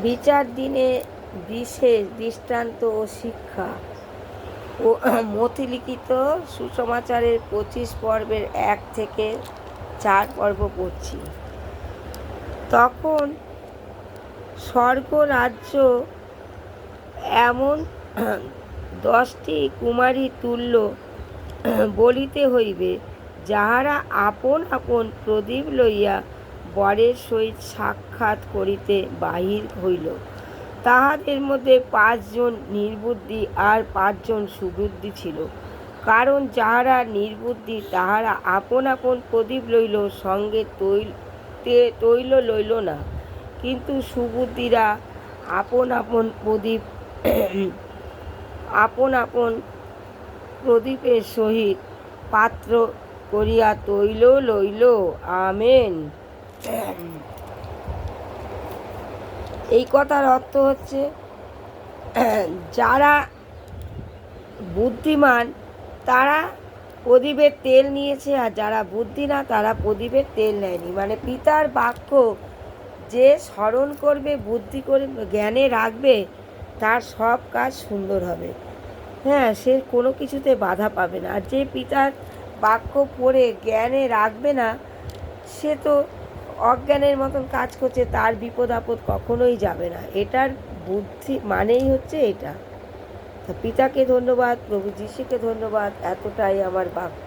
বিচার দিনে বিশেষ দৃষ্টান্ত ও শিক্ষা ও মতিলিখিত সুসমাচারের 25 পর্বের 1 থেকে 4 পর্ব পড়ছি। তখন স্বর্গরাজ্য এমন 10টি কুমারী তুল্য বলিতে হইবে, যাহারা আপন আপন প্রদীপ লইয়া বরের সহিত সাক্ষাৎ করিতে বাহির হইল। তাহাদের মধ্যে 5 জন নির্বুদ্ধি আর 5 জন সুবুদ্ধি ছিল। কারণ যাহারা নির্বুদ্ধি তাহারা আপন আপন প্রদীপ লইল, সঙ্গে তৈল লইল না। কিন্তু সুবুদ্ধিরা আপন আপন প্রদীপের সহিত পাত্র করিয়া তৈল লইল। আমেন। এই কথার অর্থ হচ্ছে, যারা বুদ্ধিমান তারা প্রদীপের তেল নিয়েছে, আর যারা বুদ্ধি না তারা প্রদীপের তেল নেয়নি। মানে পিতার বাক্য যে স্মরণ করবে, বুদ্ধি করে জ্ঞানে রাখবে, তার সব কাজ সুন্দর হবে। হ্যাঁ, সে কোনো কিছুতে বাধা পাবে না। আর যে পিতার বাক্য পড়ে জ্ঞানে রাখবে না, সে তো অজ্ঞানের মতন কাজ করছে, তার বিপদ আপদ কখনোই যাবে না। এটার বুদ্ধি মানেই হচ্ছে এটা। পিতাকে ধন্যবাদ, প্রভু যিশুকে ধন্যবাদ। এতটাই আমার বাক্য।